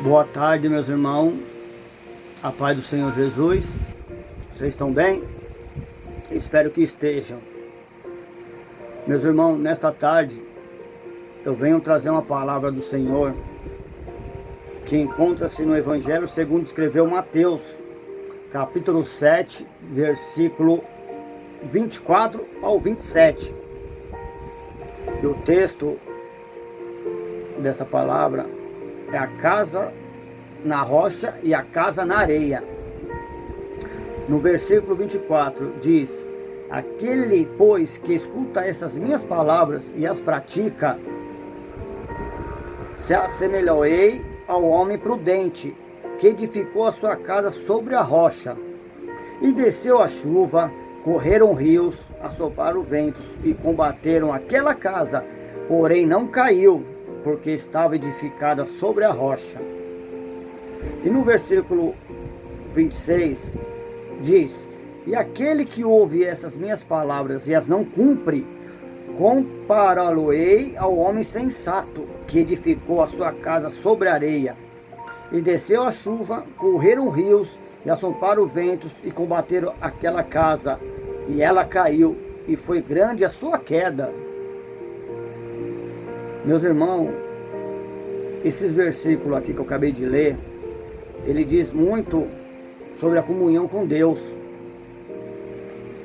Boa tarde, meus irmãos. A paz do Senhor Jesus. Vocês estão bem? Espero que estejam. Meus irmãos, nesta tarde eu venho trazer uma palavra do Senhor que encontra-se no Evangelho segundo escreveu Mateus, capítulo 7, versículo 24 ao 27. E o texto dessa palavra é a casa na rocha e a casa na areia. No versículo 24 diz: aquele, pois, que escuta essas minhas palavras e as pratica, se assemelhou-ei ao homem prudente, que edificou a sua casa sobre a rocha. E desceu a chuva, correram rios, assoparam ventos e combateram aquela casa, porém não caiu, porque estava edificada sobre a rocha. E no versículo 26 diz: e aquele que ouve essas minhas palavras e as não cumpre, compará-lo-ei ao homem sensato, que edificou a sua casa sobre a areia. E desceu a chuva, correram rios, e assoparam ventos, e combateram aquela casa, e ela caiu, e foi grande a sua queda. Meus irmãos, esses versículos aqui que eu acabei de ler, ele diz muito sobre a comunhão com Deus,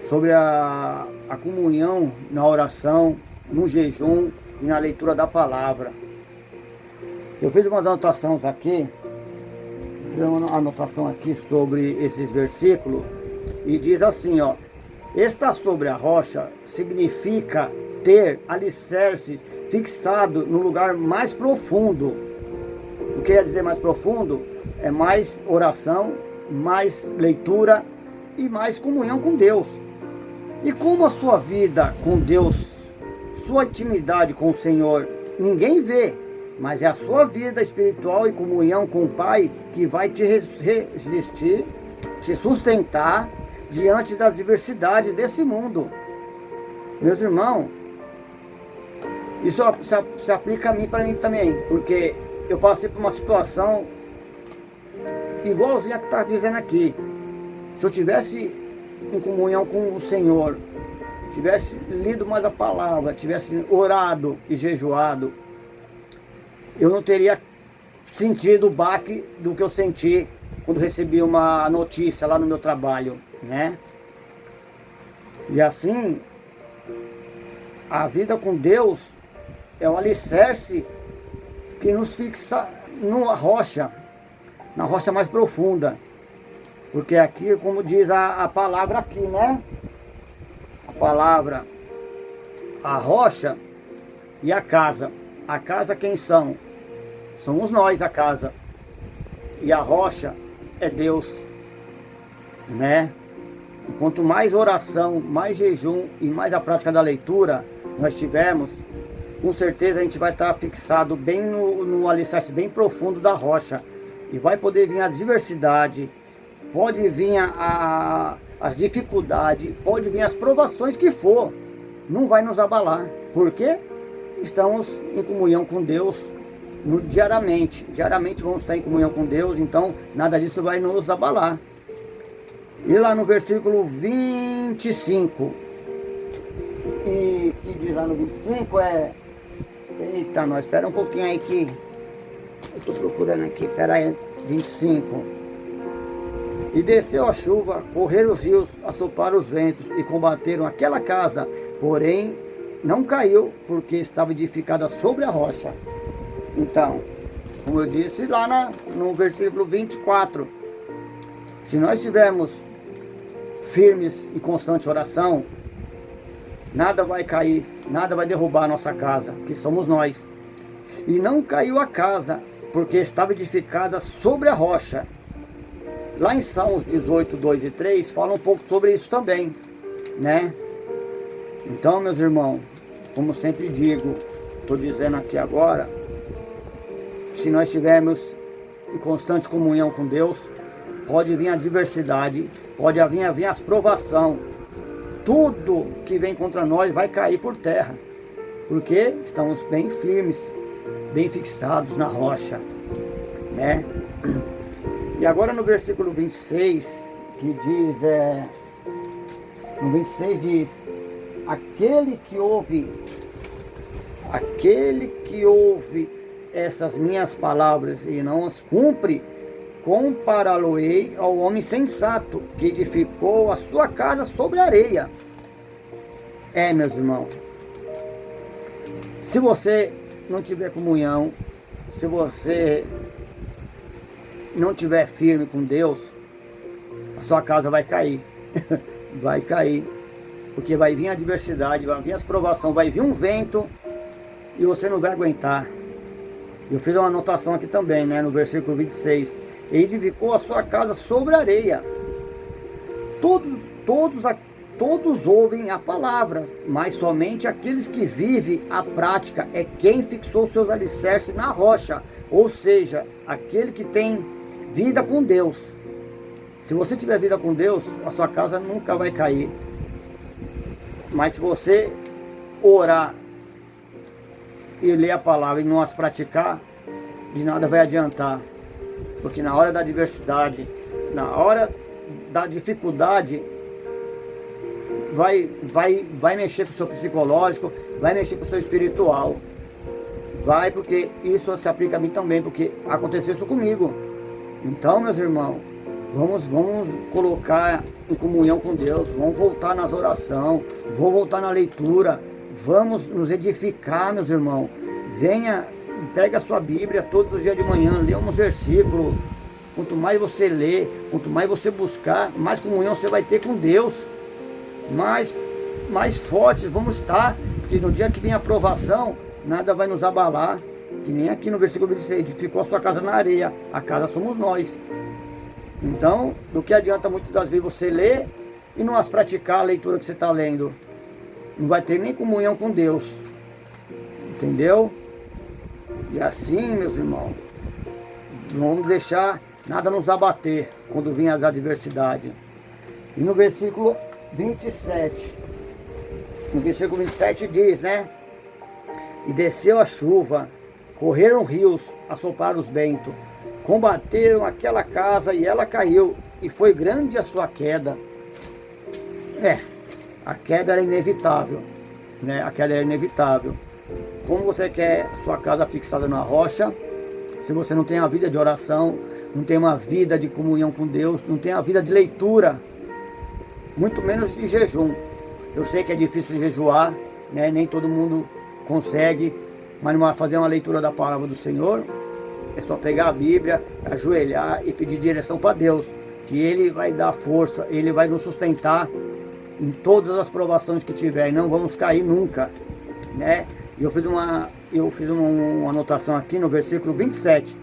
sobre a comunhão na oração, no jejum e na leitura da palavra. Eu fiz umas anotações aqui, sobre esses versículos, e diz assim, ó: estar sobre a rocha significa ter alicerces fixado no lugar mais profundo. O que quer dizer mais profundo? É mais oração, mais leitura e mais comunhão com Deus. E como a sua vida com Deus, sua intimidade com o Senhor, ninguém vê, mas é a sua vida espiritual e comunhão com o Pai que vai te resistir, te sustentar diante das diversidades desse mundo. Meus irmãos, isso se aplica a mim, para mim também, porque eu passei por uma situação igualzinha que está dizendo aqui. Se eu tivesse em comunhão com o Senhor, tivesse lido mais a palavra, tivesse orado e jejuado, eu não teria sentido o baque do que eu senti quando recebi uma notícia lá no meu trabalho, né? E assim, a vida com Deus é um alicerce que nos fixa na rocha mais profunda. Porque aqui, como diz a palavra aqui, né? A palavra, a rocha e a casa. A casa quem são? Somos nós a casa. E a rocha é Deus, né? E quanto mais oração, mais jejum e mais a prática da leitura nós tivermos, com certeza a gente vai estar fixado bem no alicerce bem profundo da rocha. E vai poder vir a diversidade, pode vir as dificuldades, pode vir as provações que for. Não vai nos abalar. Por quê? Estamos em comunhão com Deus diariamente. Diariamente vamos estar em comunhão com Deus, então nada disso vai nos abalar. E lá no versículo 25, e que diz lá no 25 é... Eita, nós, espera um pouquinho aí que eu estou procurando aqui, espera aí, 25. E desceu a chuva, correram os rios, assoparam os ventos e combateram aquela casa, porém não caiu, porque estava edificada sobre a rocha. Então, como eu disse lá no versículo 24, se nós estivermos firmes e constante oração, nada vai cair, nada vai derrubar a nossa casa, que somos nós. E não caiu a casa, porque estava edificada sobre a rocha. Lá em Salmos 18, 2 e 3, fala um pouco sobre isso também, né? Então, meus irmãos, como sempre digo, estou dizendo aqui agora, se nós estivermos em constante comunhão com Deus, pode vir a adversidade, pode vir as provações, tudo que vem contra nós vai cair por terra, porque estamos bem firmes, bem fixados na rocha. né? E agora no versículo 26, que diz, no 26 diz, aquele que ouve essas minhas palavras e não as cumpre, compará-lo-ei ao homem sensato, que edificou a sua casa sobre a areia. Meus irmãos, se você não tiver comunhão, se você não tiver firme com Deus, a sua casa vai cair. Vai cair. Porque vai vir a adversidade, vai vir as provações, vai vir um vento e você não vai aguentar. Eu fiz uma anotação aqui também, né, no versículo 26. Ele edificou a sua casa sobre a areia. Todos ouvem a palavra, mas somente aqueles que vivem a prática é quem fixou seus alicerces na rocha, ou seja, aquele que tem vida com Deus. Se você tiver vida com Deus, a sua casa nunca vai cair. Mas se você orar e ler a palavra e não as praticar, de nada vai adiantar. Porque na hora da adversidade, na hora da dificuldade, vai mexer com o seu psicológico, vai mexer com o seu espiritual. Vai, porque isso se aplica a mim também, porque aconteceu isso comigo. Então, meus irmãos, vamos colocar em comunhão com Deus, vamos voltar nas orações, vamos voltar na leitura, vamos nos edificar, meus irmãos. Venha, pega a sua Bíblia todos os dias de manhã, lê uns versículos. Quanto mais você lê, quanto mais você buscar, mais comunhão você vai ter com Deus. Mais fortes vamos estar, porque no dia que vem a provação, nada vai nos abalar. Que nem aqui no versículo 26, edificou a sua casa na areia, a casa somos nós. Então, do que adianta muitas das vezes você ler e não as praticar a leitura que você está lendo? Não vai ter nem comunhão com Deus. Entendeu? E assim, meus irmãos, não vamos deixar nada nos abater quando vir as adversidades. E no versículo 27, no versículo 27 diz, né? E desceu a chuva, correram rios, assopraram os ventos, combateram aquela casa e ela caiu, e foi grande a sua queda. A queda era inevitável, né? A queda era inevitável. Como você quer a sua casa fixada na rocha, se você não tem a vida de oração, não tem uma vida de comunhão com Deus, não tem a vida de leitura, muito menos de jejum. Eu sei que é difícil jejuar, né? Nem todo mundo consegue, mas fazer uma leitura da palavra do Senhor, é só pegar a Bíblia, ajoelhar e pedir direção para Deus, que Ele vai dar força, Ele vai nos sustentar em todas as provações que tiver, e não vamos cair nunca, né? E eu fiz uma anotação aqui no versículo 27,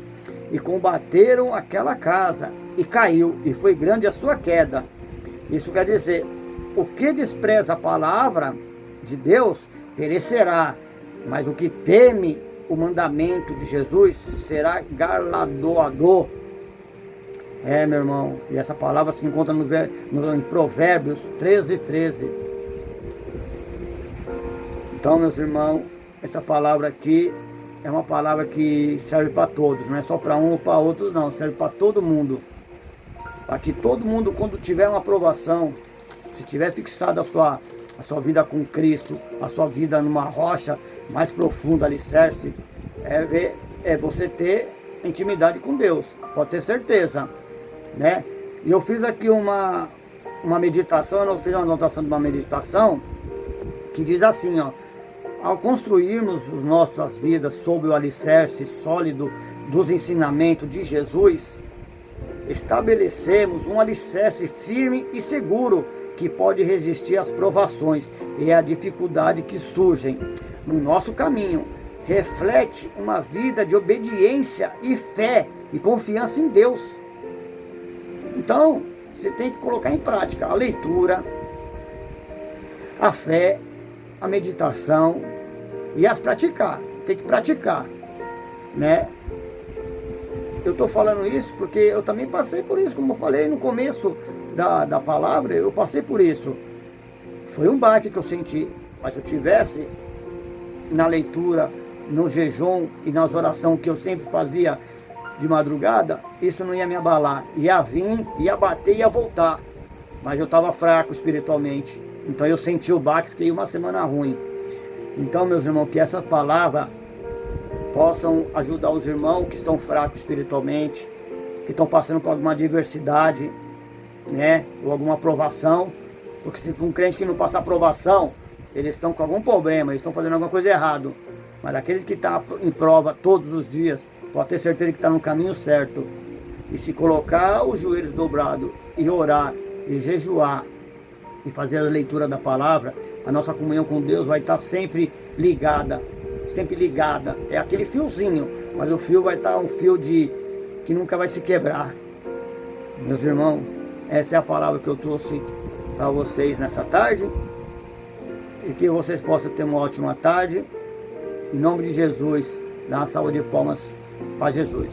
e combateram aquela casa, e caiu, e foi grande a sua queda. Isso quer dizer, o que despreza a palavra de Deus perecerá, mas o que teme o mandamento de Jesus será galardoador. Meu irmão, e essa palavra se encontra em Provérbios 13:13. Então, meus irmãos, essa palavra aqui é uma palavra que serve para todos, não é só para um ou para outros, não, serve para todo mundo. Para que todo mundo, quando tiver uma aprovação, se tiver fixado a sua vida com Cristo, a sua vida numa rocha mais profunda, alicerce, você ter intimidade com Deus, pode ter certeza, né? E eu fiz aqui uma meditação, eu fiz uma anotação de uma meditação, que diz assim, ó: ao construirmos as nossas vidas sob o alicerce sólido dos ensinamentos de Jesus, estabelecemos um alicerce firme e seguro que pode resistir às provações e à dificuldade que surgem no nosso caminho. Reflete uma vida de obediência e fé e confiança em Deus. Então, você tem que colocar em prática a leitura, a fé, a meditação e as praticar. Tem que praticar, né? Eu estou falando isso porque eu também passei por isso, como eu falei no começo da palavra, eu passei por isso. Foi um baque que eu senti, mas se eu tivesse na leitura, no jejum e nas orações que eu sempre fazia de madrugada, isso não ia me abalar. Ia vir, ia bater, ia voltar. Mas eu estava fraco espiritualmente. Então eu senti o baque, fiquei uma semana ruim. Então, meus irmãos, que essa palavra possam ajudar os irmãos que estão fracos espiritualmente, que estão passando por alguma adversidade, né? Ou alguma provação. Porque se for um crente que não passar provação, eles estão com algum problema, eles estão fazendo alguma coisa errada. Mas aqueles que estão em prova todos os dias, pode ter certeza que está no caminho certo. E se colocar os joelhos dobrados e orar e jejuar e fazer a leitura da palavra, a nossa comunhão com Deus vai estar sempre ligada. Sempre ligada. É aquele fiozinho, mas o fio vai estar um fio que nunca vai se quebrar. Meus irmãos, essa é a palavra que eu trouxe para vocês nessa tarde. E que vocês possam ter uma ótima tarde. Em nome de Jesus, dá uma salva de palmas para Jesus.